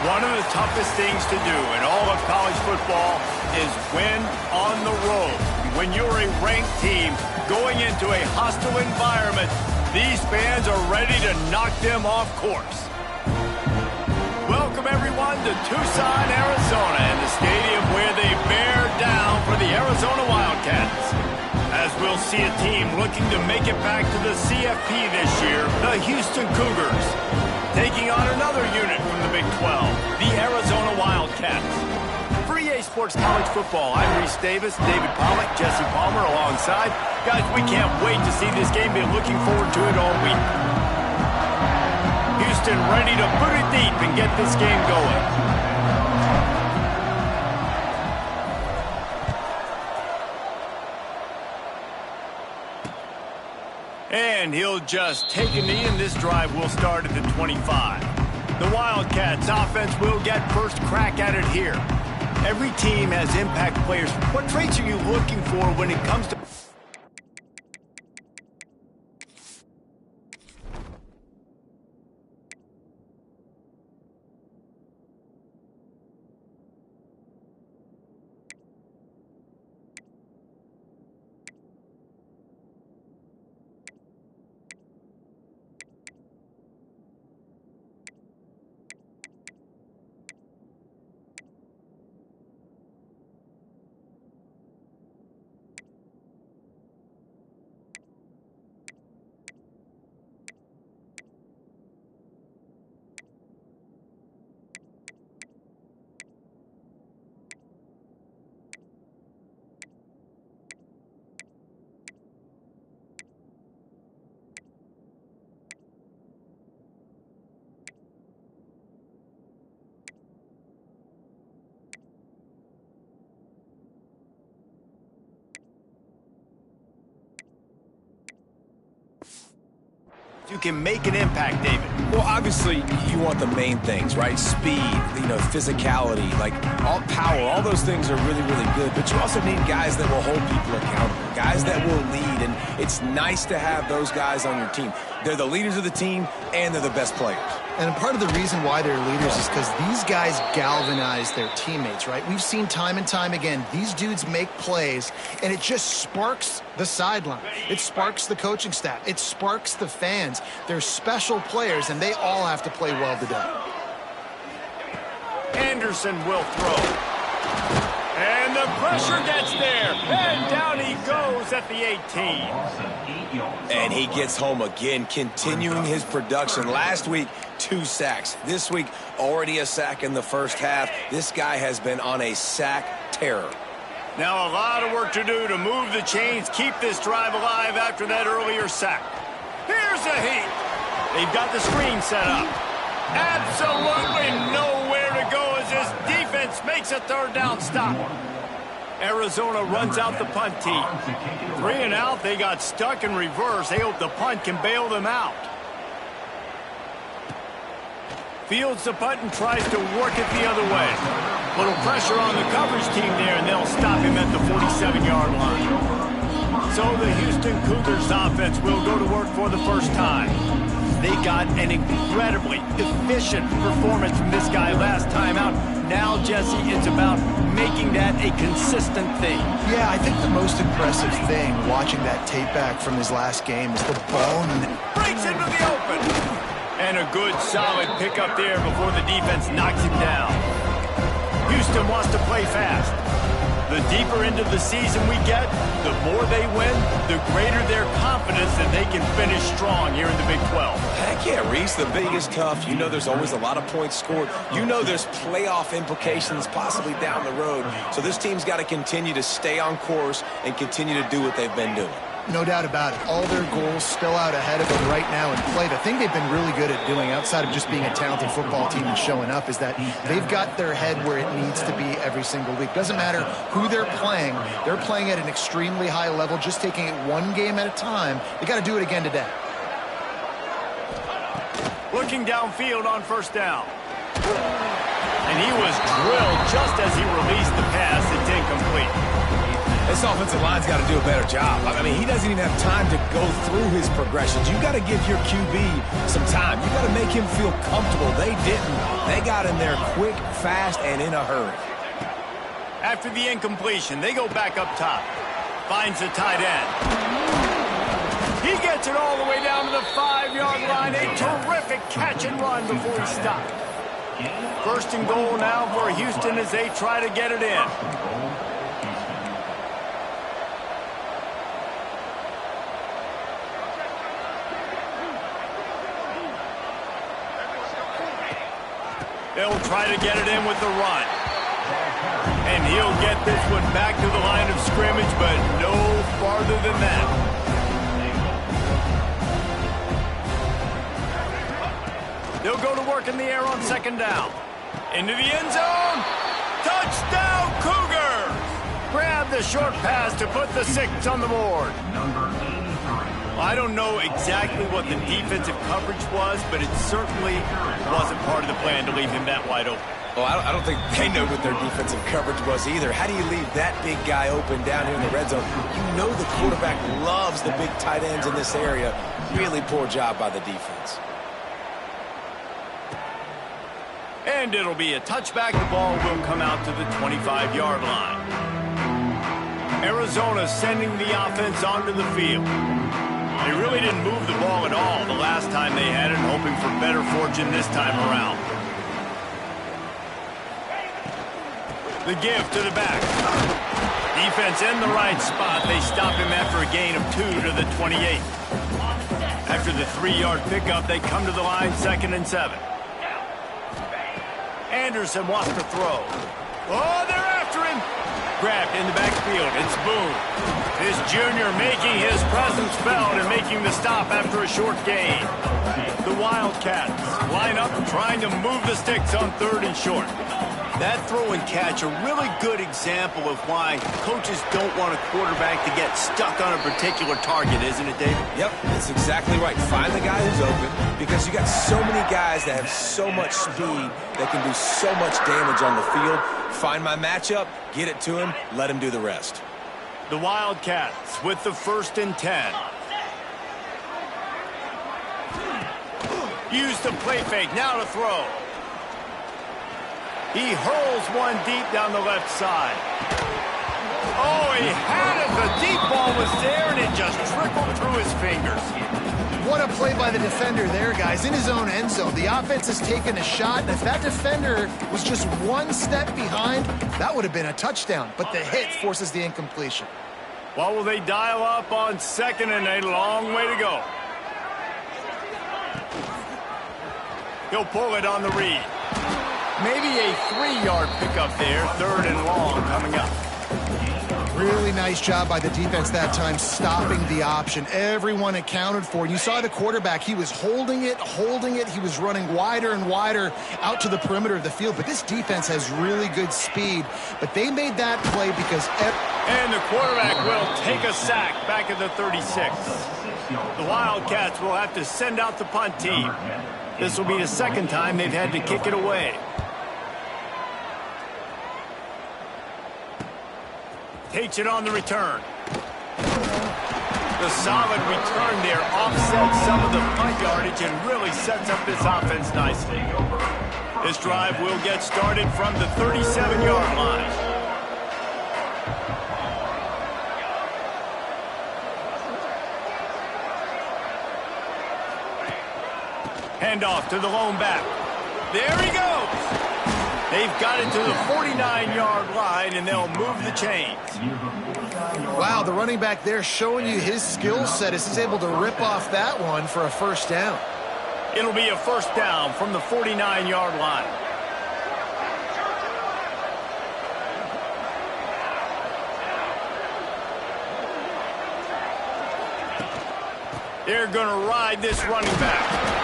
One of the toughest things to do in all of college football is win on the road. When you're a ranked team going into a hostile environment, these fans are ready to knock them off course. Welcome, everyone, to Tucson, Arizona, and the stadium where they bear down for the Arizona Wildcats. As we'll see a team looking to make it back to the CFP this year, the Houston Cougars, taking on another unit from the Big 12, the Arizona Wildcats. For EA Sports College Football, I'm Reese Davis, David Pollack, Jesse Palmer alongside. Guys, we can't wait to see this game. Been looking forward to it all week. Houston ready to put it deep and get this game going. And he'll just take a knee, and this drive will start at the 25. The Wildcats offense will get first crack at it here. Every team has impact players. What traits are you looking for when it comes to... You can make an impact, David. Well, obviously, you want the main things, right? Speed, physicality, like all power, all those things are really, really good. But you also need guys that will hold people accountable, guys that will lead. And it's nice to have those guys on your team. They're the leaders of the team, and they're the best players. And part of the reason why they're leaders is because these guys galvanize their teammates, right? We've seen time and time again, these dudes make plays, and it just sparks the sideline. It sparks the coaching staff. It sparks the fans. They're special players, and they all have to play well today. Anderson will throw. And the pressure gets there. And down he goes at the 18. And he gets home again, continuing his production. Last week, 2 sacks. This week, already a sack in the first half. This guy has been on a sack terror. Now a lot of work to do to move the chains, keep this drive alive after that earlier sack. Here's a heat. They've got the screen set up. Absolutely nowhere to go as this defense makes a third down stop. Arizona runs out the punt team. 3 and out, they got stuck in reverse. They hope the punt can bail them out. Fields the punt and tries to work it the other way. Little pressure on the coverage team there, and they'll stop him at the 47-yard line. So the Houston Cougars offense will go to work for the first time. They got an incredibly efficient performance from this guy last time out. Now, Jesse, it's about making that a consistent thing. Yeah, I think the most impressive thing watching that tape back from his last game is the ball. Breaks into the open. And a good, solid pickup there before the defense knocks him down. Houston wants to play fast. The deeper into the season we get, the more they win, the greater their confidence that they can finish strong here in the Big 12. Heck yeah, Reese, the big is tough. You know there's always a lot of points scored. You know there's playoff implications possibly down the road. So this team's got to continue to stay on course and continue to do what they've been doing. No doubt about it. All their goals still out ahead of them right now in play. The thing they've been really good at doing, outside of just being a talented football team and showing up, is that they've got their head where it needs to be every single week. Doesn't matter who they're playing at an extremely high level, just taking it one game at a time. They got to do it again today. Looking downfield on first down. And he was drilled just as he released the pass. It's incomplete. This offensive line's got to do a better job. I mean, he doesn't even have time to go through his progressions. You got to give your QB some time. You got to make him feel comfortable. They didn't. They got in there quick, fast, and in a hurry. After the incompletion, they go back up top. Finds the tight end. He gets it all the way down to the 5-yard line. A terrific catch and run before he stopped. First and goal now for Houston as they try to get it in. They'll try to get it in with the run. And he'll get this one back to the line of scrimmage, but no farther than that. They'll go to work in the air on second down. Into the end zone. Touchdown, Cougars! Grab the short pass to put the 6 on the board. I don't know exactly what the defensive coverage was, but it certainly wasn't part of the plan to leave him that wide open. Well, I don't think they know what their defensive coverage was either. How do you leave that big guy open down here in the red zone? You know the quarterback loves the big tight ends in this area. Really poor job by the defense. And it'll be a touchback. The ball will come out to the 25-yard line. Arizona sending the offense onto the field. They really didn't move the ball at all the last time they had it, hoping for better fortune this time around. The give to the back. Defense in the right spot. They stop him after a gain of 2 to the 28. After the 3-yard pickup, they come to the line 2nd and 7. Anderson wants to throw. Oh, they're after him. Grabbed in the backfield. It's Boone. This junior making his presence felt and making the stop after a short gain. The Wildcats line up trying to move the sticks on 3rd and short. That throw and catch, a really good example of why coaches don't want a quarterback to get stuck on a particular target, isn't it, David? Yep, that's exactly right. Find the guy who's open, because you got so many guys that have so much speed that can do so much damage on the field. Find my matchup, get it to him, let him do the rest. The Wildcats with the 1st and 10. Use the play fake, now to throw. He hurls one deep down the left side. Oh, he had it. The deep ball was there, and it just trickled through his fingers. What a play by the defender there, guys. In his own end zone. The offense has taken a shot, and if that defender was just one step behind, that would have been a touchdown. But the hit forces the incompletion. Well, will they dial up on 2nd and a long way to go? He'll pull it on the read. Maybe a 3-yard pickup there. 3rd and long coming up. Really nice job by the defense that time, stopping the option. Everyone accounted for. You saw the quarterback. He was holding it. He was running wider and wider out to the perimeter of the field. But this defense has really good speed. But they made that play because... And the quarterback will take a sack back at the 36. The Wildcats will have to send out the punt team. This will be the 2nd time they've had to kick it away. Takes it on the return. The solid return there offsets some of the punt yardage and really sets up this offense nicely. This drive will get started from the 37-yard line. Handoff to the lone back. There he goes. They've got it to the 49-yard line, and they'll move the chains. Wow, the running back there showing you his skill set as he's able to rip off that one for a 1st down. It'll be a 1st down from the 49-yard line. They're going to ride this running back.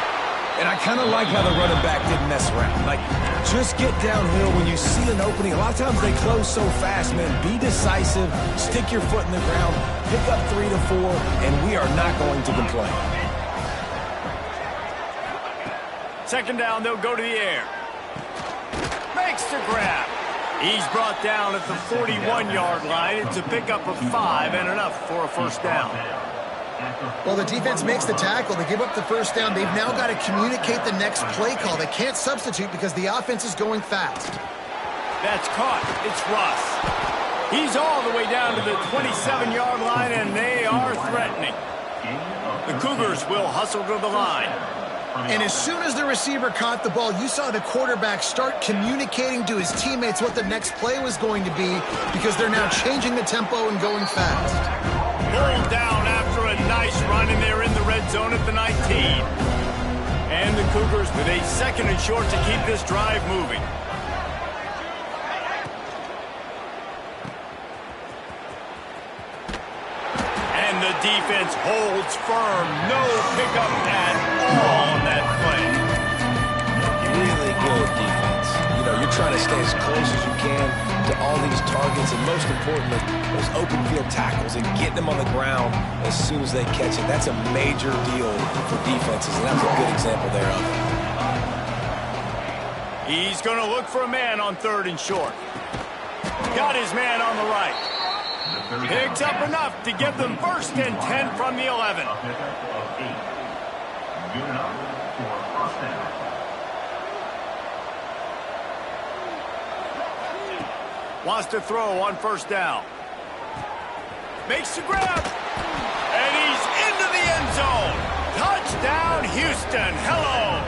And I kind of like how the running back didn't mess around. Like, just get downhill when you see an opening. A lot of times they close so fast, man. Be decisive, stick your foot in the ground, pick up 3 to 4, and we are not going to complain. 2nd down, they'll go to the air. Makes the grab. He's brought down at the 41-yard line. It's a pickup of 5 and enough for a first down. Well, the defense makes the tackle. They give up the first down. They've now got to communicate the next play call. They can't substitute because the offense is going fast. That's caught. It's Russ. He's all the way down to the 27-yard line, and they are threatening. The Cougars will hustle to the line. And as soon as the receiver caught the ball, you saw the quarterback start communicating to his teammates what the next play was going to be because they're now changing the tempo and going fast. Pulled down after a nice run, and they're in the red zone at the 19. And the Cougars with a second and short to keep this drive moving. And the defense holds firm. No pickup at all on that play. Really good defense. You know, you're trying to stay as close as you can to all these targets, and most importantly, those open field tackles and getting them on the ground as soon as they catch it. That's a major deal for defenses, and that's a good example there of it. He's going to look for a man on 3rd and short. Got his man on the right. Picks up enough to give them 1st and 10 from the 11. Wants to throw on 1st down. Makes the grab. And he's into the end zone. Touchdown, Houston. Hello.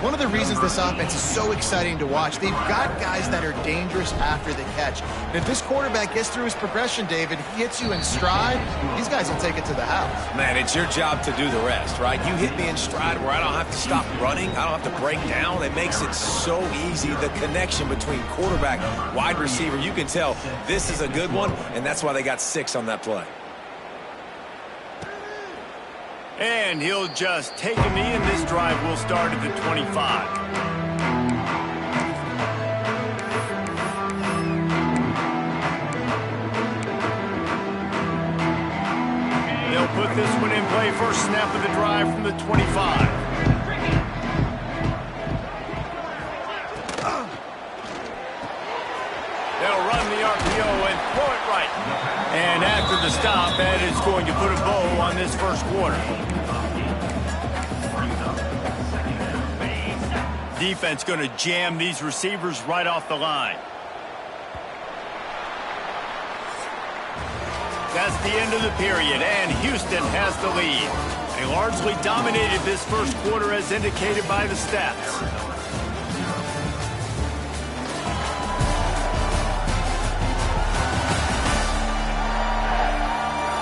One of the reasons this offense is so exciting to watch, they've got guys that are dangerous after the catch. And if this quarterback gets through his progression, David, he hits you in stride, these guys will take it to the house. Man, it's your job to do the rest, right? You hit me in stride where I don't have to stop running. I don't have to break down. It makes it so easy. The connection between quarterback, wide receiver, you can tell this is a good one, and that's why they got 6 on that play. And he'll just take a knee, and this drive will start at the 25. They'll put this one in play. First snap of the drive from the 25. They'll run the RPO and throw it right. And after the stop, that is going to put a bow on this first quarter. Defense going to jam these receivers right off the line. That's the end of the period, and Houston has the lead. They largely dominated this first quarter as indicated by the stats.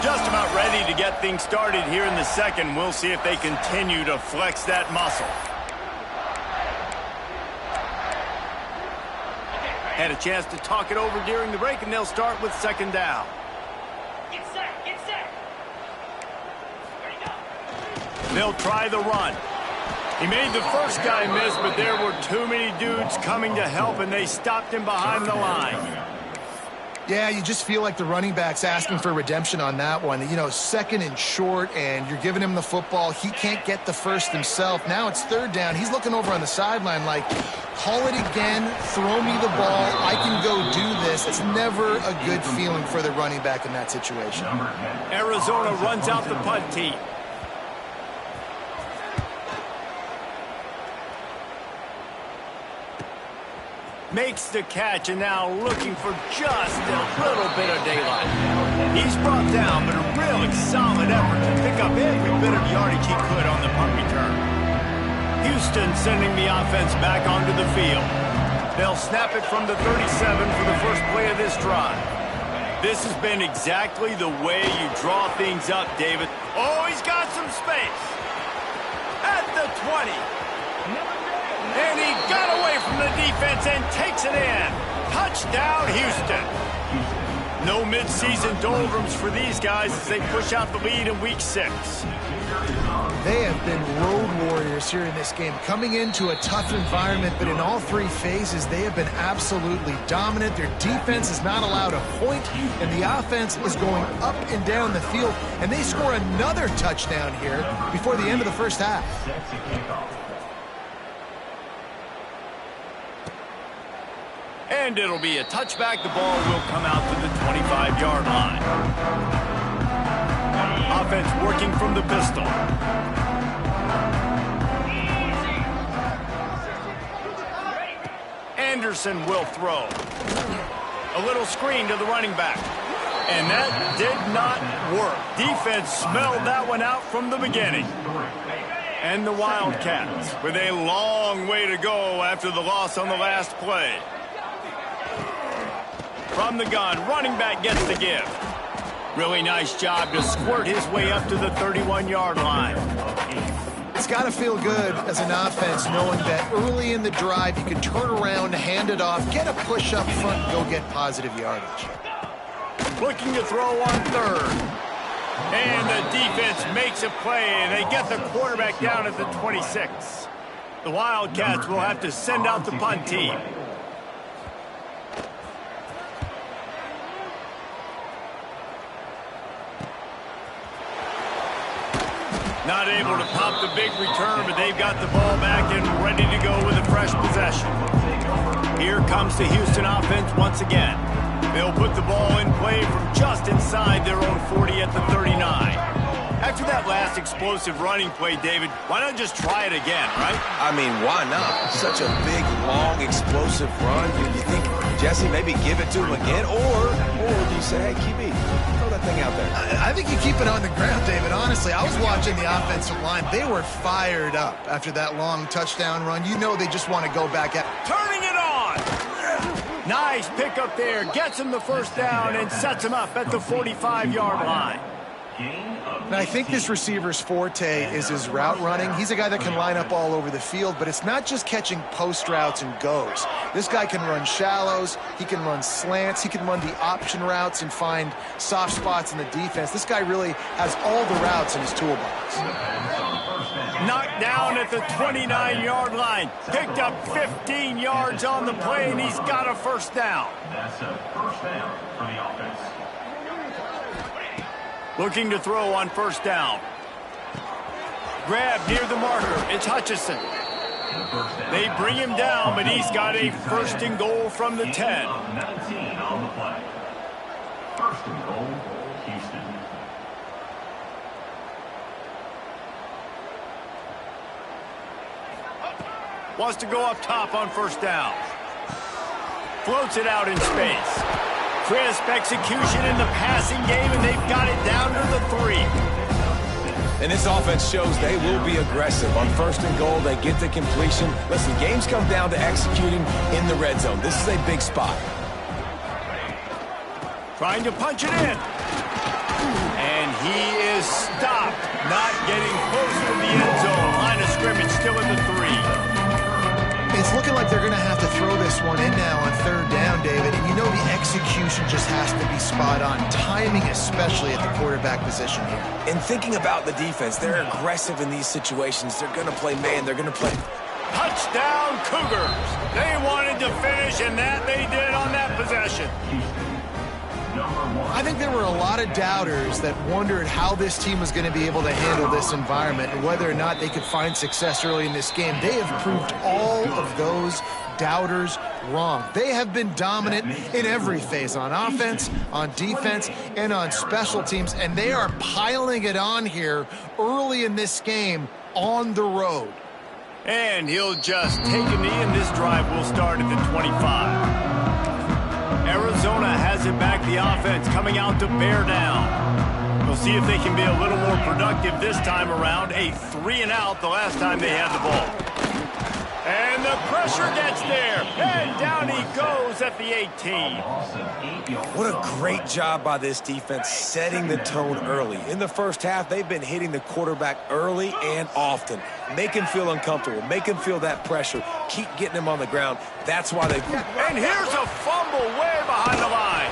Just about ready to get things started here in the second. We'll see if they continue to flex that muscle. Had a chance to talk it over during the break, and they'll start with 2nd down. Get set, get set. Ready to go. They'll try the run. He made the first guy miss, but there were too many dudes coming to help, and they stopped him behind the line. Yeah, you just feel like the running back's asking for redemption on that one. You know, 2nd and short, and you're giving him the football. He can't get the first himself. Now it's 3rd down. He's looking over on the sideline like, call it again, throw me the ball, I can go do this. It's never a good feeling for the running back in that situation. Arizona runs out the punt team. Makes the catch, and now looking for just a little bit of daylight. He's brought down, but a really solid effort to pick up every bit of yardage he could on the punt return. Houston sending the offense back onto the field. They'll snap it from the 37 for the first play of this drive. This has been exactly the way you draw things up, David. Oh, he's got some space. At the 20. And he got away from the defense and takes it in. Touchdown, Houston. No midseason doldrums for these guys as they push out the lead in Week 6. They have been road warriors here in this game, coming into a tough environment, but in all 3 phases, they have been absolutely dominant. Their defense is not allowed a point, and the offense is going up and down the field, and they score another touchdown here before the end of the first half. And it'll be a touchback. The ball will come out to the 25-yard line. Offense working from the pistol. Anderson will throw. A little screen to the running back. And that did not work. Defense smelled that one out from the beginning. And the Wildcats with a long way to go after the loss on the last play. From the gun, running back gets the give. Really nice job to squirt his way up to the 31-yard line. It's got to feel good as an offense knowing that early in the drive you can turn around, hand it off, get a push up front, and go get positive yardage. Looking to throw on third. And the defense makes a play, and they get the quarterback down at the 26. The Wildcats will have to send out the punt team. Not able to pop the big return, but they've got the ball back and ready to go with a fresh possession. Here comes the Houston offense once again. They'll put the ball in play from just inside their own 40 at the 39. After that last explosive running play, David, why not just try it again, right? I mean, why not? Such a big, long, explosive run. You think, Jesse, maybe give it to him again? Or do you say, hey, QB, throw that thing out there? I think you keep it on the ground, David. Honestly, I was watching the offensive line. They were fired up after that long touchdown run. You know they just want to go back at... Turning it on! Nice pickup there. Gets him the first down and sets him up at the 45-yard line. And I think this receiver's forte is his route running. He's a guy that can line up all over the field, but it's not just catching post routes and goes. This guy can run shallows, he can run slants, he can run the option routes and find soft spots in the defense. This guy really has all the routes in his toolbox. Knocked down at the 29-yard line. Picked up 15 yards on the play, and he's got a first down. That's a first down for the offense. Looking to throw on first down. Grab near the marker. It's Hutchison. They bring him down, but he's got a first and goal from the 10. 19 on the play. First and goal, Houston. Wants to go up top on first down. Floats it out in space. Crisp execution in the passing game, and they've got it down to the 3. And this offense shows they will be aggressive. On first and goal, they get the completion. Listen, games come down to executing in the red zone. This is a big spot. Trying to punch it in. And he is stopped. Not getting close to the end zone. Line of scrimmage still at the 3. It's looking like they're going to have to throw this one in now on third down, David. And you know the execution just has to be spot on. Timing especially at the quarterback position here. And thinking about the defense, they're aggressive in these situations. They're going to play man. They're going to play... Touchdown, Cougars. They wanted to finish, and that they did on that possession. I think there were a lot of doubters that wondered how this team was going to be able to handle this environment and whether or not they could find success early in this game. They have proved all of those doubters wrong. They have been dominant in every phase, on offense, on defense, and on special teams, and they are piling it on here early in this game on the road. And he'll just take a knee, and this drive will start at the 25. Arizona has it back, the offense coming out to bear down. We'll see if they can be a little more productive this time around. A 3-and-out the last time they had the ball. And the pressure gets there. And down he goes at the 18. What a great job by this defense setting the tone early. In the first half, they've been hitting the quarterback early and often. Make him feel uncomfortable. Make him feel that pressure. Keep getting him on the ground. That's why they... And here's a fumble way behind the line.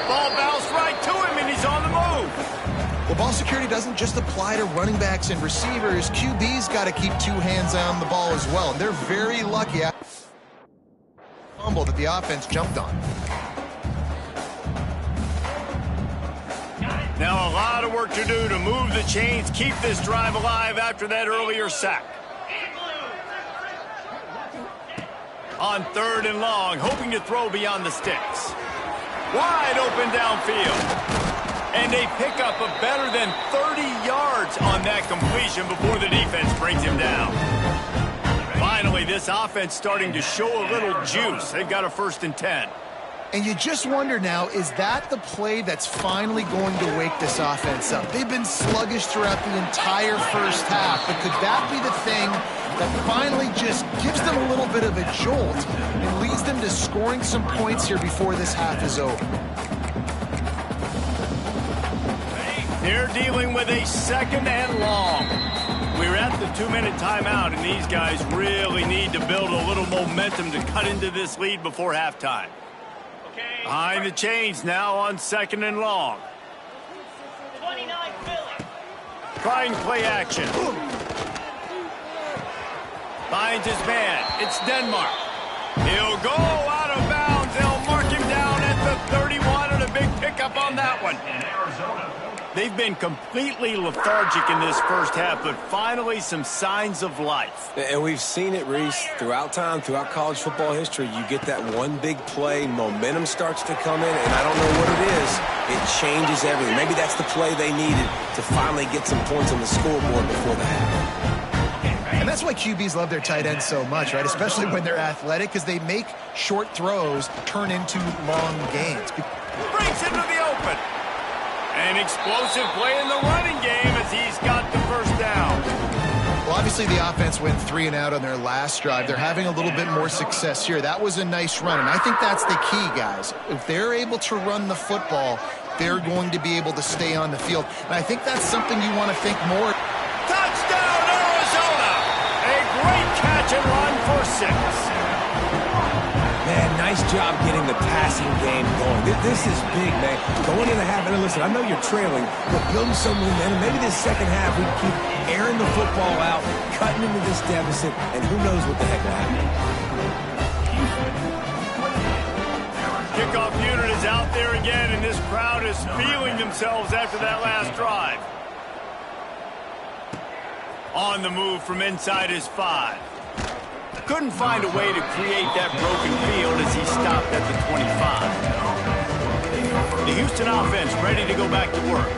Ball bounced right to him, and he's on the move. Well, ball security doesn't just apply to running backs and receivers. QB's got to keep two hands on the ball as well. And they're very lucky at fumble that the offense jumped on. Now a lot of work to do to move the chains, keep this drive alive after that earlier sack. On 3rd and long, hoping to throw beyond the sticks. Wide open downfield. And they pick up a better than 30 yards on that completion before the defense brings him down. Finally, this offense starting to show a little juice. They've got a 1st and 10. And you just wonder now, is that the play that's finally going to wake this offense up? They've been sluggish throughout the entire first half, but could that be the thing that finally just gives them a little bit of a jolt and leads them to scoring some points here before this half is over? They're dealing with a 2nd and long. We're at the 2-minute timeout, and these guys really need to build a little momentum to cut into this lead before halftime. Behind the chains now on 2nd and long. 29 Philly. Trying play action. Finds his man. It's Denmark. He'll go out of bounds. They'll mark him down at the 31, and a big pickup on that one. They've been completely lethargic in this first half, but finally some signs of life. And we've seen it, Reese, throughout time, throughout college football history. You get that one big play, momentum starts to come in, and I don't know what it is. It changes everything. Maybe that's the play they needed to finally get some points on the scoreboard before the half. And that's why QBs love their tight ends so much, right? Especially when they're athletic, because they make short throws turn into long gains. Breaks into the open. An explosive play in the running game as he's got the 1st down. Well, obviously the offense went 3 and out on their last drive. They're having a little bit more success here. That was a nice run, and I think that's the key, guys. If they're able to run the football, they're going to be able to stay on the field. And I think that's something you want to think more. Touchdown, Arizona! A great catch and run for 6. Man, nice job getting the passing game going. This is big, man. Going in the half, and listen, I know you're trailing, but building some momentum. Maybe this second half we keep airing the football out, cutting into this deficit, and who knows what the heck will happen. Kickoff unit is out there again, and this crowd is feeling themselves after that last drive. On the move from inside his 5. Couldn't find a way to create that broken field as he stopped at the 25. The Houston offense ready to go back to work.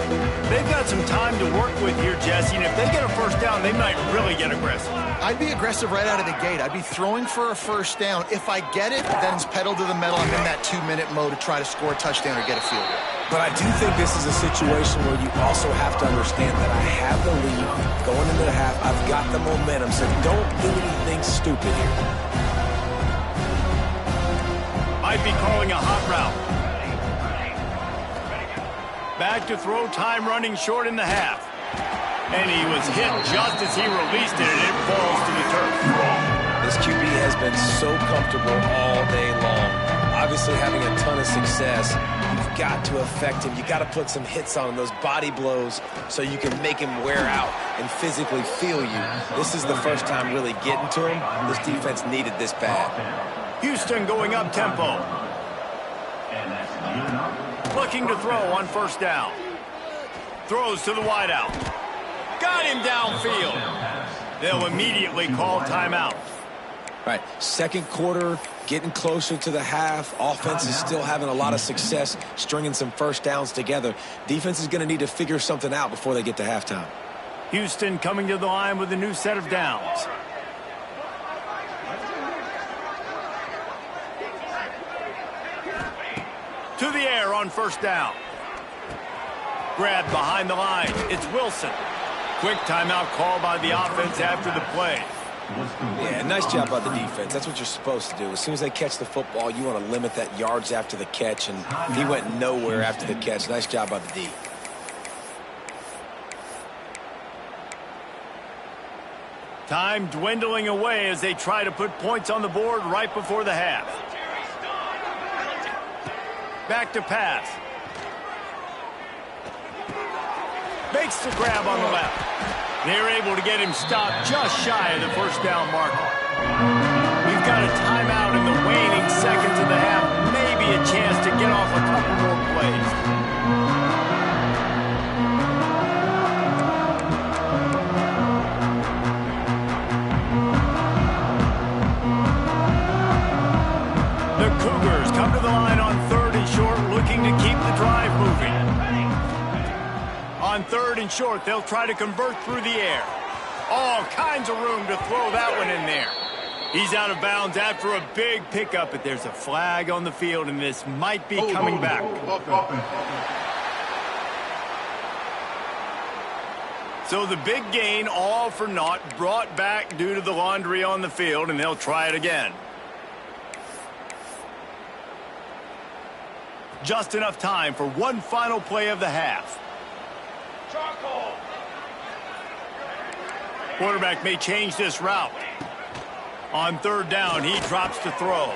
They've got some time to work with here, Jesse, and if they get a 1st down, they might really get aggressive. I'd be aggressive right out of the gate. I'd be throwing for a 1st down. If I get it, then it's pedal to the metal. I'm in that 2-minute mode to try to score a touchdown or get a field goal. But I do think this is a situation where you also have to understand that I have the lead going into the half. I've got the momentum, so don't do anything stupid here. Might be calling a hot route. Back to throw, time running short in the half. And he was hit just as he released it, and it falls to the turf. This QB has been so comfortable all day long. Obviously having a ton of success. You've got to affect him. You've got to put some hits on him, those body blows, so you can make him wear out and physically feel you. This is the first time really getting to him. This defense needed this bad. Houston going up tempo. Looking to throw on 1st down. Throws to the wideout. Got him downfield. They'll immediately call timeout. Right, 2nd quarter, getting closer to the half. Offense is still having a lot of success stringing some 1st downs together. Defense is going to need to figure something out before they get to halftime. Houston coming to the line with a new set of downs. To the air on 1st down. Grabbed behind the line. It's Wilson. Quick timeout call by the offense after the play. Yeah, nice job by the defense. That's what you're supposed to do. As soon as they catch the football, you want to limit that yards after the catch, and he went nowhere after the catch. Nice job by the D. Time dwindling away as they try to put points on the board right before the half. Back to pass. Makes the grab on the left. They're able to get him stopped just shy of the 1st down marker. We've got a timeout in the waning seconds of the half. Maybe a chance to get off a couple more plays. come to the line on 3rd and short, looking to keep the drive moving. On 3rd and short, they'll try to convert through the air. All kinds of room to throw that one in there. He's out of bounds after a big pickup, but there's a flag on the field, and this might be coming back. So the big gain, all for naught, brought back due to the laundry on the field, and they'll try it again. Just enough time for one final play of the half. Quarterback may change this route. On 3rd down, he drops to throw.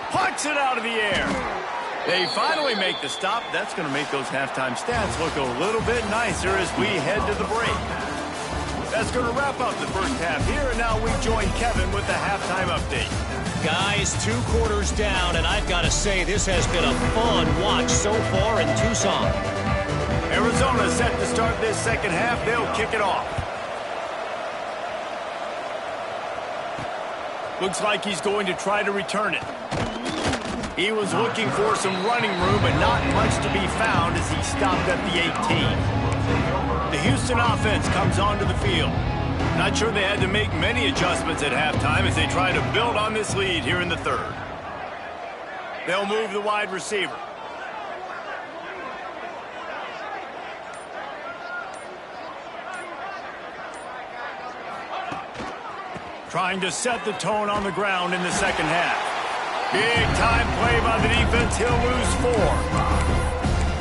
Pucks it out of the air. They finally make the stop. That's going to make those halftime stats look a little bit nicer as we head to the break. That's going to wrap up the first half here, and now we join Kevin with the halftime update. Guys, 2 quarters down, and I've got to say this has been a fun watch so far in Tucson. Arizona set to start this second half. They'll kick it off. Looks like he's going to try to return it. He was looking for some running room, but not much to be found as he stopped at the 18. The Houston offense comes onto the field. Not sure they had to make many adjustments at halftime as they try to build on this lead here in the 3rd. They'll move the wide receiver. Trying to set the tone on the ground in the second half. Big time play by the defense. He'll lose 4.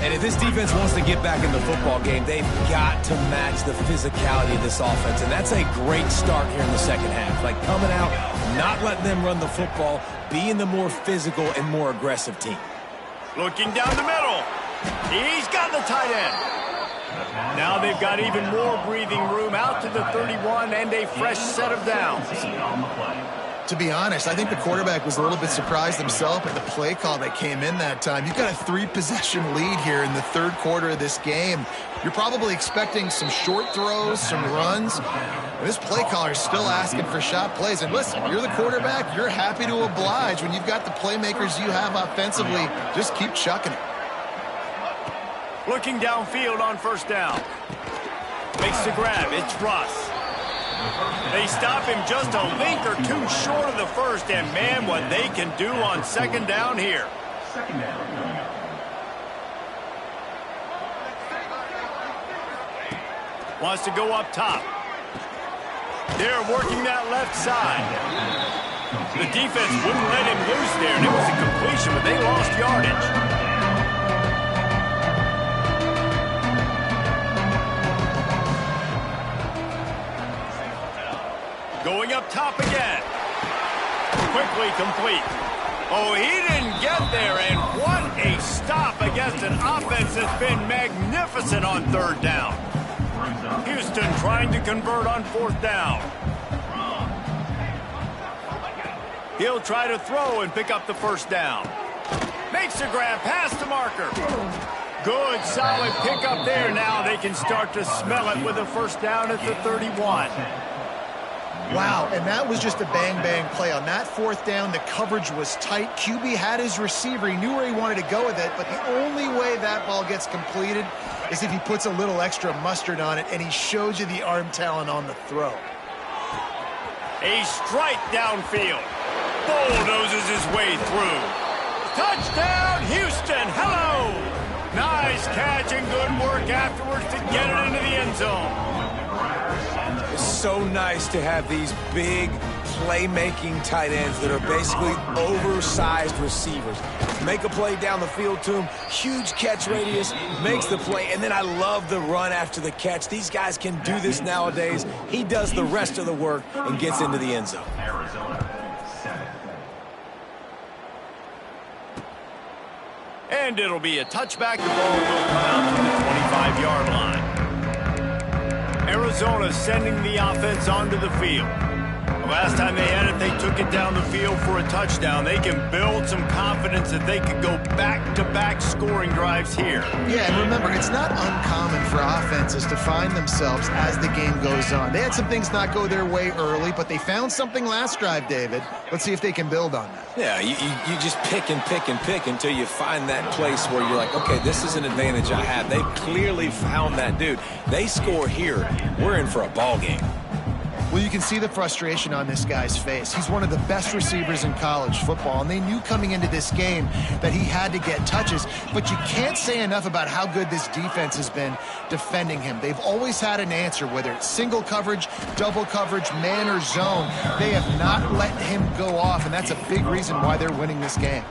And if this defense wants to get back in the football game, they've got to match the physicality of this offense. And that's a great start here in the second half. Like coming out, not letting them run the football, being the more physical and more aggressive team. Looking down the middle. He's got the tight end. Now they've got even more breathing room out to the 31 and a fresh set of downs. To be honest, I think the quarterback was a little bit surprised himself at the play call that came in that time. You've got a 3-possession lead here in the 3rd quarter of this game. You're probably expecting some short throws, some runs. This play caller is still asking for shot plays. And listen, you're the quarterback. You're happy to oblige. When you've got the playmakers you have offensively, just keep chucking it. Looking downfield on 1st down. Makes the grab. It's Russ. They stop him just a link or 2 short of the 1st, and man, what they can do on 2nd down here. Wants to go up top. They're working that left side. The defense wouldn't let him loose there, and it was a completion, but they lost yardage. Going up top again. Quickly complete. Oh, he didn't get there, and what a stop against an offense that's been magnificent on 3rd down. Houston trying to convert on 4th down. He'll try to throw and pick up the 1st down. Makes a grab past the marker. Good, solid pickup there. Now they can start to smell it with a 1st down at the 31. Wow, and that was just a bang-bang play. On that 4th down, the coverage was tight. QB had his receiver. He knew where he wanted to go with it, but the only way that ball gets completed is if he puts a little extra mustard on it, and he shows you the arm talent on the throw. A strike downfield. Bulldozes his way through. Touchdown, Houston. Hello. Nice catch and good work afterwards to get it into the end zone. It's so nice to have these big playmaking tight ends that are basically oversized receivers. Make a play down the field to him, huge catch radius, makes the play, and then I love the run after the catch. These guys can do this nowadays. He does the rest of the work and gets into the end zone. And it'll be a touchback. The ball will come out to the 25-yard line. Arizona sending the offense onto the field. Last time they had it, they took it down the field for a touchdown. They can build some confidence that they could go back-to-back scoring drives here. Yeah, and remember, it's not uncommon for offenses to find themselves as the game goes on. They had some things not go their way early, but they found something last drive, David. Let's see if they can build on that. Yeah, you just pick and pick and pick until you find that place where you're like, okay, this is an advantage I have. They clearly found that dude. They score here, we're in for a ball game. Well, you can see the frustration on this guy's face. He's one of the best receivers in college football, and they knew coming into this game that he had to get touches, but you can't say enough about how good this defense has been defending him. They've always had an answer, whether it's single coverage, double coverage, man or zone. They have not let him go off, and that's a big reason why they're winning this game.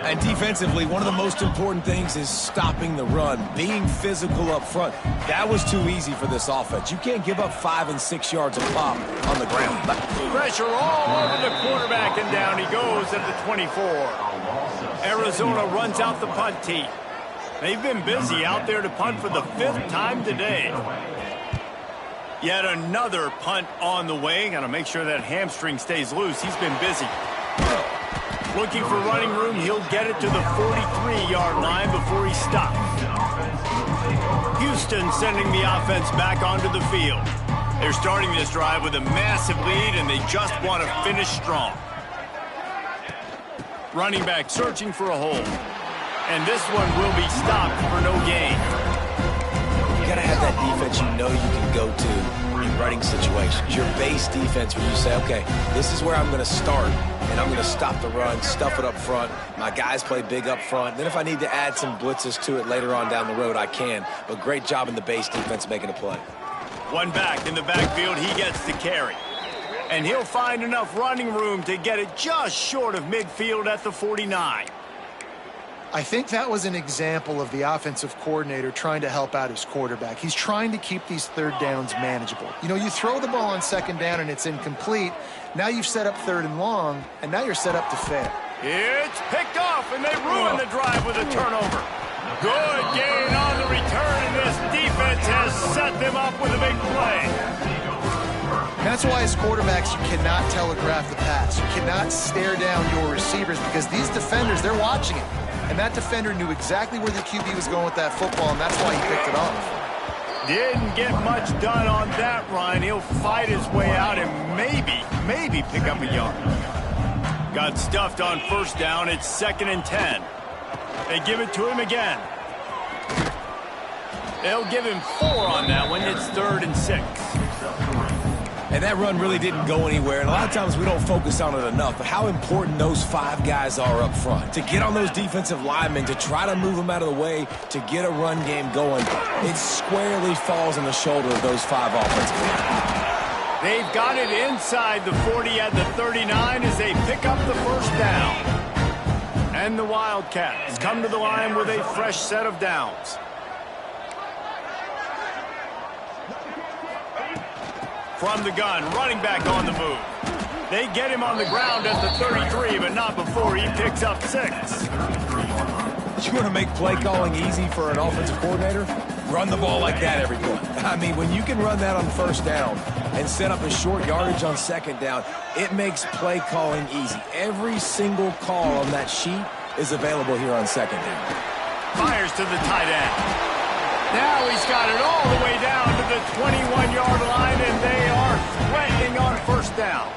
And defensively, one of the most important things is stopping the run, being physical up front. That was too easy for this offense. You can't give up 5 and 6 yards a pop on the ground. Pressure all over the quarterback, and down he goes at the 24. Arizona runs out the punt team. They've been busy out there to punt for the 5th time today. Yet another punt on the way. Got to make sure that hamstring stays loose. He's been busy. Looking for running room. He'll get it to the 43-yard line before he stops. Houston sending the offense back onto the field. They're starting this drive with a massive lead, and they just want to finish strong. Running back searching for a hole. And this one will be stopped for no gain. You got to have that defense you know you can go to in running situations. Your base defense where you say, okay, this is where I'm going to start, and I'm going to stop the run, stuff it up front. My guys play big up front. Then if I need to add some blitzes to it later on down the road, I can. But great job in the base defense making a play. One back in the backfield, he gets the carry. And he'll find enough running room to get it just short of midfield at the 49. I think that was an example of the offensive coordinator trying to help out his quarterback. He's trying to keep these third downs manageable. You know, you throw the ball on second down and it's incomplete. Now you've set up 3rd and long, and now you're set up to fail. It's picked off, and they ruin the drive with a turnover. Good gain on the return, and this defense has set them up with a big play. That's why as quarterbacks, you cannot telegraph the pass. You cannot stare down your receivers because these defenders, they're watching it. And that defender knew exactly where the QB was going with that football, and that's why he picked it off. Didn't get much done on that run. He'll fight his way out and maybe pick up a yard. Got stuffed on 1st down. It's 2nd and 10. They give it to him again. They'll give him 4 on that one. It's 3rd and 6. And that run really didn't go anywhere. And a lot of times we don't focus on it enough, but how important those 5 guys are up front. To get on those defensive linemen, to try to move them out of the way, to get a run game going, it squarely falls on the shoulder of those 5 offensive linemen. They've got it inside the 40 at the 39 as they pick up the 1st down. And the Wildcats come to the line with a fresh set of downs. From the gun, running back on the move. They get him on the ground at the 33, but not before he picks up 6. You want to make play calling easy for an offensive coordinator? Run the ball like that every play. I mean, when you can run that on 1st down and set up a short yardage on 2nd down, it makes play calling easy. Every single call on that sheet is available here on 2nd down. Fires to the tight end. Now he's got it all the way down to the 21-yard line, and they are threatening on 1st down.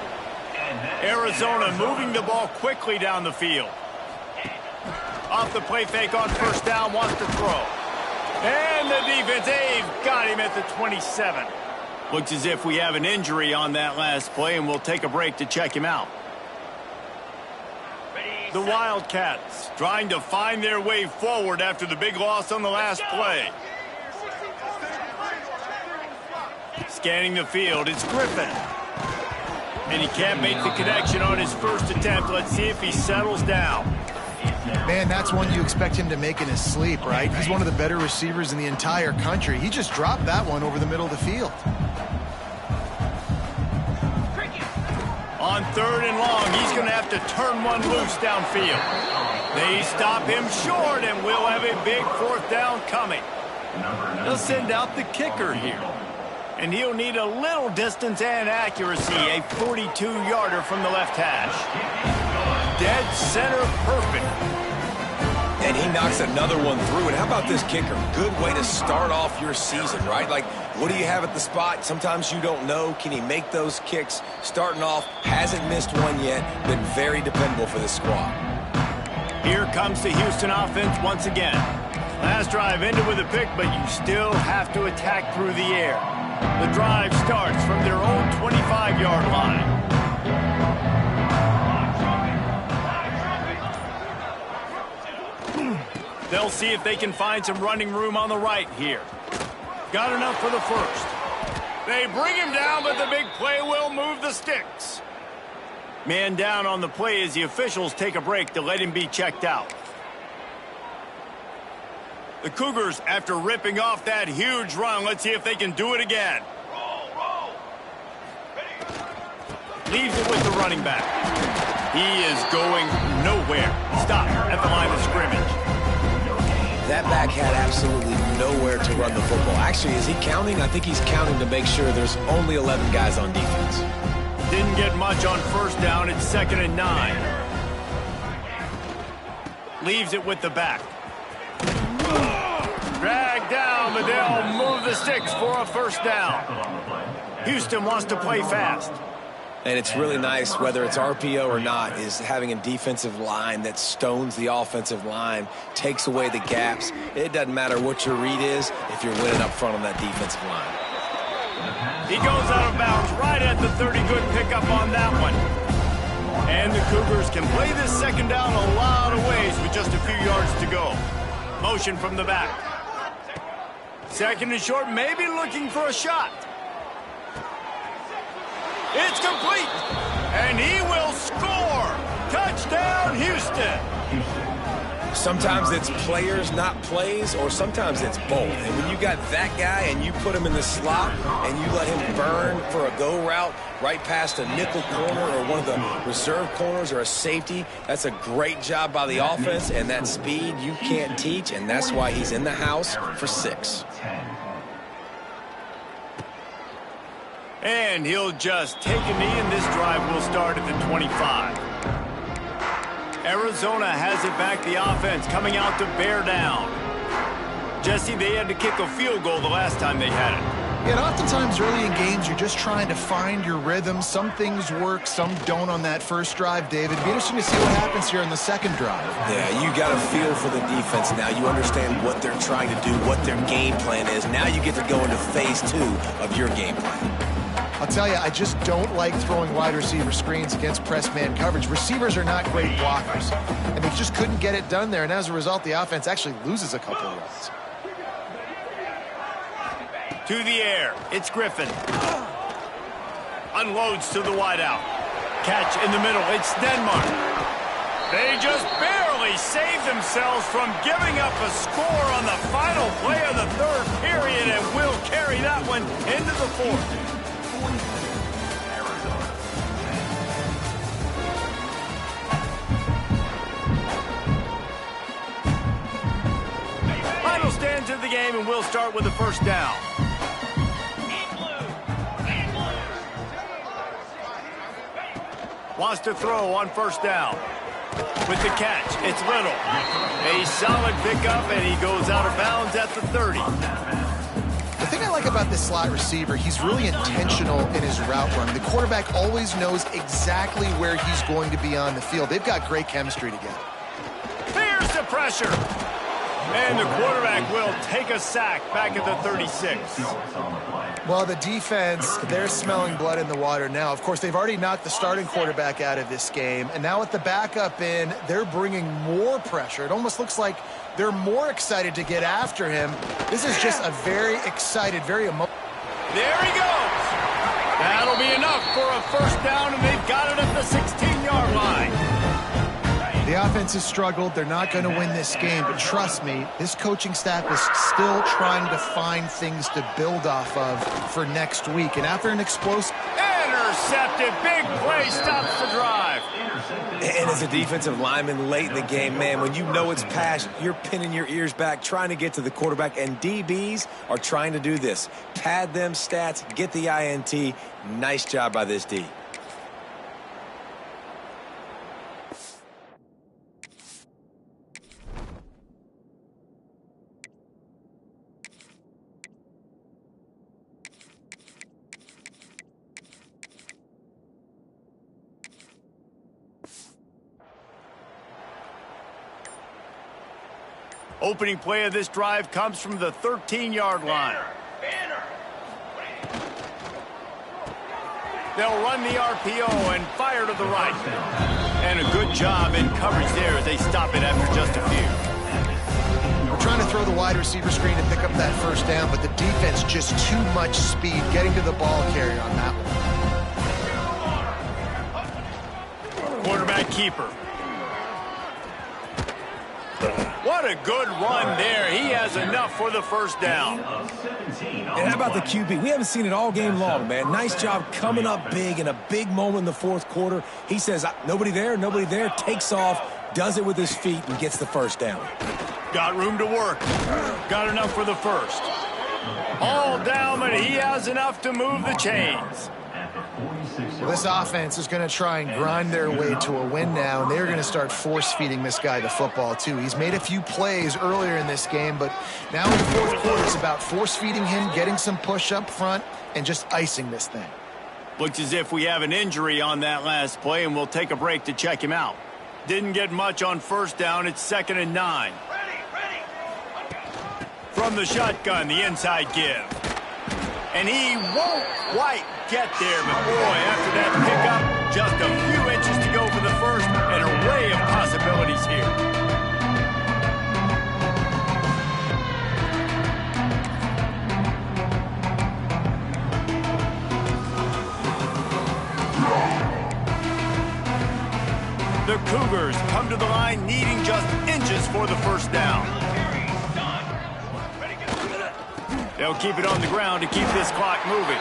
Arizona moving the ball quickly down the field. Off the play fake on 1st down, wants to throw. And the defense, they've got him at the 27. Looks as if we have an injury on that last play, and we'll take a break to check him out. The Wildcats trying to find their way forward after the big loss on the last play. Scanning the field, it's Griffin. And he can't make the connection on his 1st attempt. Let's see if he settles down. Man, that's one you expect him to make in his sleep, right? He's one of the better receivers in the entire country. He just dropped that one over the middle of the field. On 3rd and long, he's going to have to turn one loose downfield. They stop him short, and we'll have a big 4th down coming. They'll send out the kicker here. And he'll need a little distance and accuracy, a 42-yarder from the left hash. Dead center perfect. And he knocks another one through. And how about this kicker? Good way to start off your season, right? Like, what do you have at the spot? Sometimes you don't know. Can he make those kicks? Starting off, hasn't missed one yet. Been very dependable for this squad. Here comes the Houston offense once again. Last drive ended with a pick, but you still have to attack through the air. The drive starts from their own 25-yard line. They'll see if they can find some running room on the right here. Got enough for the first. They bring him down, but the big play will move the sticks. Man down on the play as the officials take a break to let him be checked out. The Cougars, after ripping off that huge run, let's see if they can do it again. Leaves it with the running back. He is going nowhere. Stop at the line of scrimmage. That back had absolutely nowhere to run the football. Actually, is he counting? I think he's counting to make sure there's only 11 guys on defense. Didn't get much on first down. It's 2nd and 9. Leaves it with the back. Dragged down, but they'll move the sticks for a first down. Houston wants to play fast. And it's really nice, whether it's RPO or not, is having a defensive line that stones the offensive line, takes away the gaps. It doesn't matter what your read is if you're winning up front on that defensive line. He goes out of bounds right at the 30. Good pickup on that one. And the Cougars can play this second down a lot of ways with just a few yards to go. Motion from the back. 2nd and short, maybe looking for a shot. It's complete, and he will score. Touchdown, Houston. Sometimes it's players, not plays, or sometimes it's both. And when you got that guy and you put him in the slot and you let him burn for a go route right past a nickel corner or one of the reserve corners or a safety, that's a great job by the offense, and that speed you can't teach, and that's why he's in the house for 6. And he'll just take a knee, and this drive will start at the 25. Arizona has it back, the offense coming out to bear down. Jesse, they had to kick a field goal the last time they had it. Yeah, and oftentimes early in games, you're just trying to find your rhythm. Some things work, some don't on that first drive, David. It'd be interesting to see what happens here in the second drive. Yeah, you got a feel for the defense now. You understand what they're trying to do, what their game plan is. Now you get to go into phase 2 of your game plan. I'll tell you, I just don't like throwing wide receiver screens against press man coverage. Receivers are not great blockers, and they just couldn't get it done there, and as a result, the offense actually loses a couple of yards. To the air, it's Griffin. Unloads to the wideout. Catch in the middle, it's Denmark. They just barely saved themselves from giving up a score on the final play of the third period, and will carry that one into the fourth. Final stands of the game, and we'll start with the first down. Wants to throw on first down. With the catch, it's Little. A solid pickup, and he goes out of bounds at the 30. The thing I like about this slot receiver, he's really intentional in his route run. The quarterback always knows exactly where he's going to be on the field. They've got great chemistry together. Here's the pressure. And the quarterback will take a sack back at the 36. Well, the defense, they're smelling blood in the water now. Of course, they've already knocked the starting quarterback out of this game. And now with the backup in, they're bringing more pressure. It almost looks like they're more excited to get after him. This is just a very excited, very emotional. There he goes. That'll be enough for a first down, and they've got it at the 16-yard line. The offense has struggled. They're not going to win this game, but trust me, this coaching staff is still trying to find things to build off of for next week. And after an explosive... Interception! Intercepted. Big play stops the drive. And as a defensive lineman late in the game, man, when you know it's passed, you're pinning your ears back, trying to get to the quarterback, and DBs are trying to do this. Pad them stats, get the INT. Nice job by this D. Opening play of this drive comes from the 13-yard line. They'll run the RPO and fire to the right. And a good job in coverage there as they stop it after just a few. We're trying to throw the wide receiver screen to pick up that first down, but the defense just too much speed getting to the ball carrier on that one. Quarterback keeper. What a good run there. He has enough for the first down. And how about the QB? We haven't seen it all game long, man. Nice job coming up big in a big moment in the fourth quarter. He says, nobody there, takes off, does it with his feet, and gets the first down. Got room to work. Got enough for the first. All down, but he has enough to move the chains. Well, this offense is going to try and grind their way to a win now, and they're going to start force-feeding this guy the football, too. He's made a few plays earlier in this game, but now in the fourth quarter, it's about force-feeding him, getting some push up front, and just icing this thing. Looks as if we have an injury on that last play, and we'll take a break to check him out. Didn't get much on first down. It's 2nd and 9. From the shotgun, the inside give. And he won't quite get there, but boy, after that pickup, just a few inches to go for the first. An array of possibilities here. The Cougars come to the line needing just inches for the first down. They'll keep it on the ground to keep this clock moving.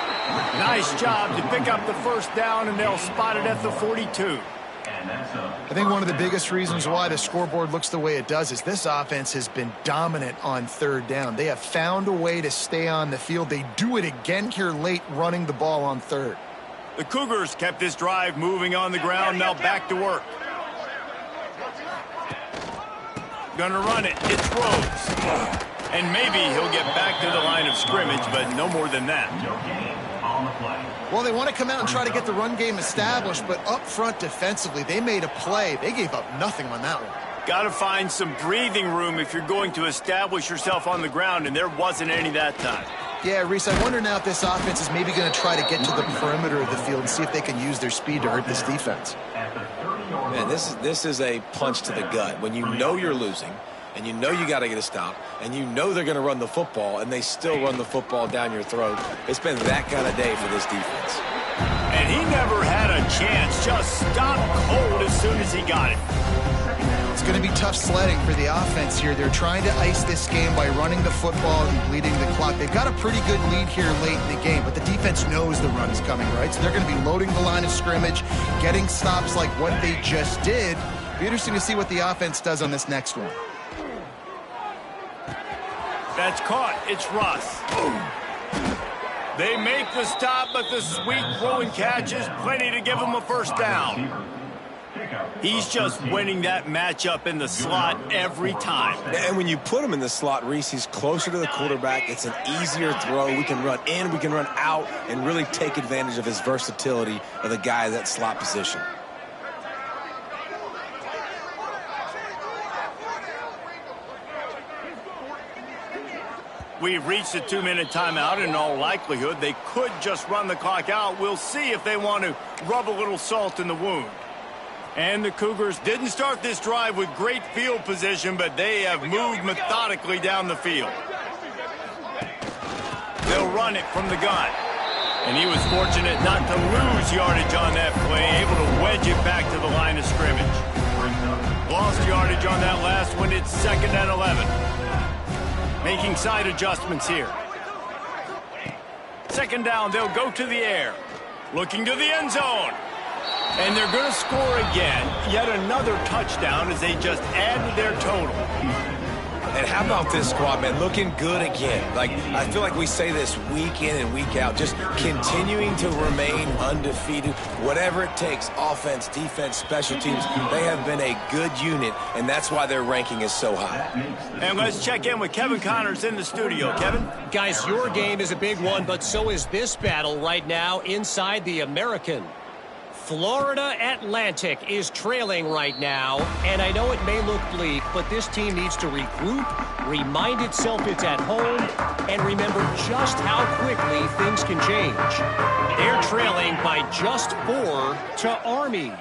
Nice job to pick up the first down, and they'll spot it at the 42. I think one of the biggest reasons why the scoreboard looks the way it does is this offense has been dominant on third down. They have found a way to stay on the field. They do it again here late, running the ball on third. The Cougars kept this drive moving on the ground. Now back to work. Gonna run it. It's Rhodes. And maybe he'll get back to the line of scrimmage, but no more than that. Well, they want to come out and try to get the run game established, but up front defensively, they made a play. They gave up nothing on that one. Got to find some breathing room if you're going to establish yourself on the ground, and there wasn't any that time. Yeah, Reese, I wonder now if this offense is maybe going to try to get to the perimeter of the field and see if they can use their speed to hurt this defense. Man, this is a punch to the gut. When you know you're losing, and you know you got to get a stop, and you know they're going to run the football, and they still run the football down your throat. It's been that kind of day for this defense. And he never had a chance. Just stopped cold as soon as he got it. It's going to be tough sledding for the offense here. They're trying to ice this game by running the football and bleeding the clock. They've got a pretty good lead here late in the game, but the defense knows the run is coming, right? So they're going to be loading the line of scrimmage, getting stops like what they just did. It'll be interesting to see what the offense does on this next one. That's caught. It's Russ. They make the stop, but the sweet throw and catch is plenty to give them a first down. He's just winning that matchup in the slot every time. And when you put him in the slot, Reese, he's closer to the quarterback. It's an easier throw. We can run in, we can run out, and really take advantage of his versatility of the guy in that slot position. We've reached a 2-minute timeout. In all likelihood, they could just run the clock out. We'll see if they want to rub a little salt in the wound. And the Cougars didn't start this drive with great field position, but they have moved methodically down the field. They'll run it from the gun. And he was fortunate not to lose yardage on that play, able to wedge it back to the line of scrimmage. Lost yardage on that last one. It's 2nd and 11. Making side adjustments here. 2nd down, they'll go to the air. Looking to the end zone. And they're going to score again. Yet another touchdown as they just add to their total. And how about this squad, man? Looking good again. Like, I feel like we say this week in and week out, just continuing to remain undefeated. Whatever it takes, offense, defense, special teams, they have been a good unit, and that's why their ranking is so high. And let's check in with Kevin Connors in the studio. Kevin? Guys, your game is a big one, but so is this battle right now inside the American. Florida Atlantic is trailing right now, and I know it may look bleak, but this team needs to regroup, remind itself it's at home, and remember just how quickly things can change. They're trailing by just 4 to Army.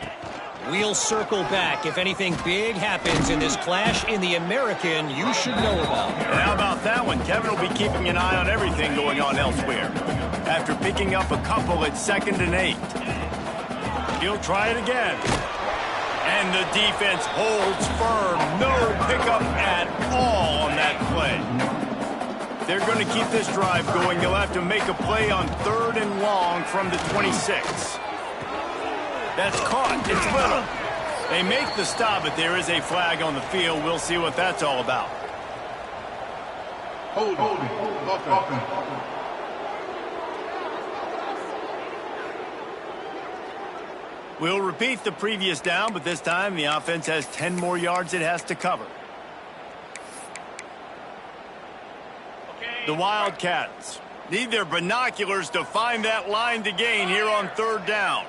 We'll circle back if anything big happens in this clash in the American you should know about. And how about that one? Kevin will be keeping an eye on everything going on elsewhere. After picking up a couple at 2nd and 8. He'll try it again. And the defense holds firm. No pickup at all on that play. They're going to keep this drive going. They'll have to make a play on 3rd and long from the 26. That's caught. It's little. They make the stop, but there is a flag on the field. We'll see what that's all about. Holding. We'll repeat the previous down, but this time the offense has 10 more yards it has to cover. The Wildcats need their binoculars to find that line to gain here on 3rd down.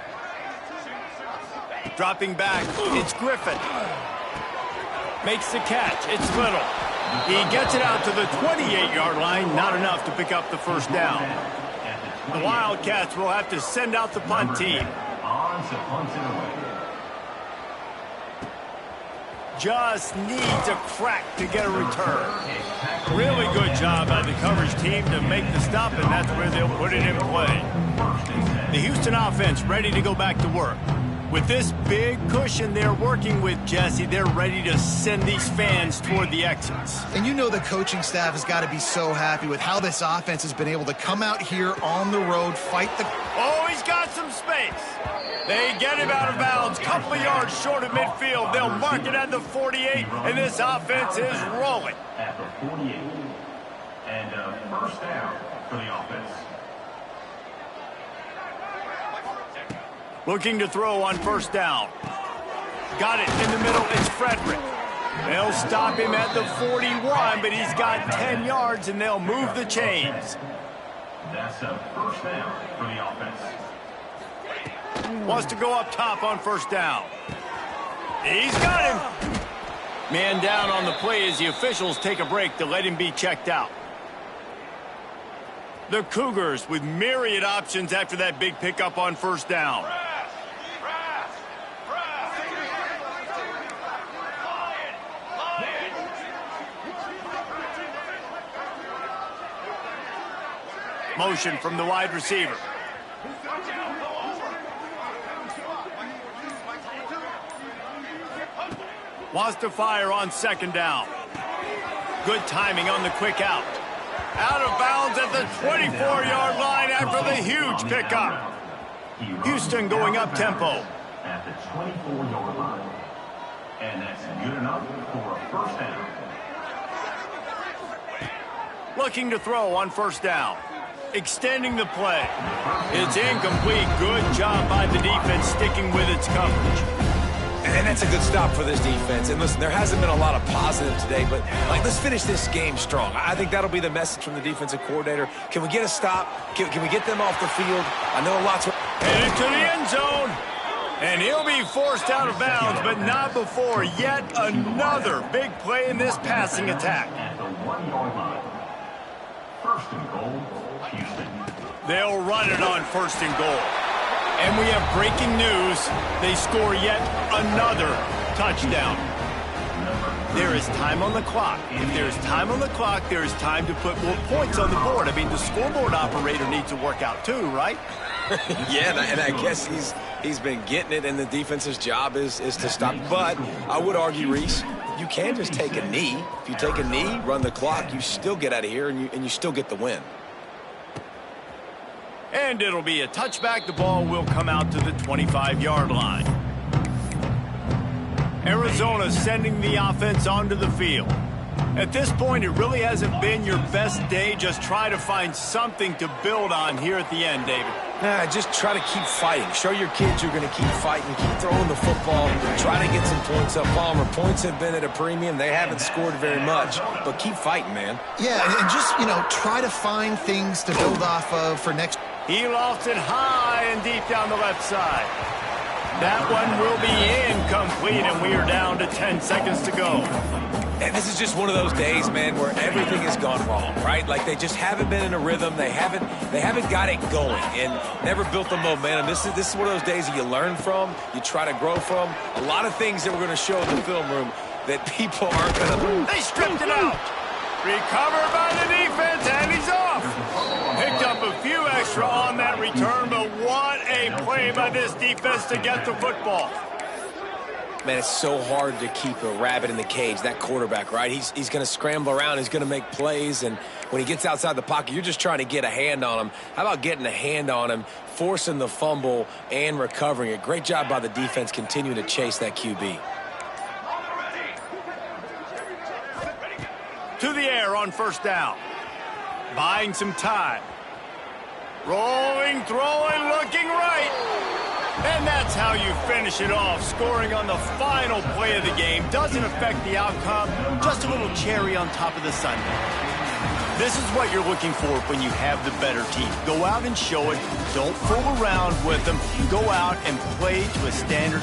Dropping back, it's Griffin. Makes the catch, it's Little. He gets it out to the 28-yard line, not enough to pick up the 1st down. The Wildcats will have to send out the punt team. Just needs a crack to get a return. Really good job by the coverage team to make the stop, and that's where they'll put it in play. The Houston offense ready to go back to work. With this big cushion they're working with, Jesse, they're ready to send these fans toward the exits. And you know the coaching staff has got to be so happy with how this offense has been able to come out here on the road, fight the... Oh, he's got some space. They get him out of bounds, couple of yards short of midfield. They'll mark it at the 48, and this offense is rolling. At the 48, and 1st down for the offense. Looking to throw on 1st down. Got it in the middle. It's Frederick. They'll stop him at the 41, but he's got 10 yards, and they'll move the chains. That's a 1st down for the offense. Wants to go up top on 1st down. He's got him. Man down on the play as the officials take a break to let him be checked out. The Cougars with myriad options after that big pickup on 1st down. Motion from the wide receiver. Wants to fire on 2nd down. Good timing on the quick out. Out of bounds at the 24-yard line after the huge pickup. Houston going up tempo. At the 24-yard line. And that's good enough for a 1st down. Looking to throw on 1st down. Extending the play. It's incomplete. Good job by the defense sticking with its coverage. And that's a good stop for this defense. And listen, there hasn't been a lot of positive today, but let's finish this game strong. I think that'll be the message from the defensive coordinator. Can we get a stop? Can we get them off the field? I know lots of... And into the end zone. And he'll be forced out of bounds, but not before yet another big play in this passing attack. At the 1-yard line. 1st and goal, Houston. They'll run it on 1st and goal. And we have breaking news. They score yet another touchdown. There is time on the clock. If there's time on the clock, there is time to put more points on the board. I mean, the scoreboard operator needs to work out too, right? Yeah, and I guess he's been getting it, and the defense's job is to stop. But I would argue, Reese, you can just take a knee. If you take a knee, run the clock, you still get out of here, and you still get the win. And it'll be a touchback. The ball will come out to the 25-yard line. Arizona sending the offense onto the field. At this point, it really hasn't been your best day. Just try to find something to build on here at the end, David. Just try to keep fighting. Show your kids you're going to keep fighting. Keep throwing the football. Try to get some points up. Palmer, points have been at a premium. They haven't scored very much, but keep fighting, man. Yeah, and just, try to find things to build off of for next. He lofts it high and deep down the left side. That one will be incomplete, and we are down to 10 seconds to go. And this is just one of those days, man, where everything has gone wrong, right? Like they just haven't been in a rhythm. They haven't got it going and never built the momentum. This is one of those days that you learn from, you try to grow from. A lot of things that we're going to show in the film room that people aren't going to. They stripped it out. Recovered by the defense, and he's off. Picked up a few extra on that return, but what a play by this defense to get the football. Man, it's so hard to keep a rabbit in the cage, that quarterback, right? He's going to scramble around. He's going to make plays, and when he gets outside the pocket, you're just trying to get a hand on him. How about getting a hand on him, forcing the fumble, and recovering it? Great job by the defense continuing to chase that QB. To the air on first down. Buying some time. Rolling, throwing, looking right. And that's how you finish it off. Scoring on the final play of the game doesn't affect the outcome. Just a little cherry on top of the sundae. This is what you're looking for when you have the better team. Go out and show it. Don't fool around with them. Go out and play to a standard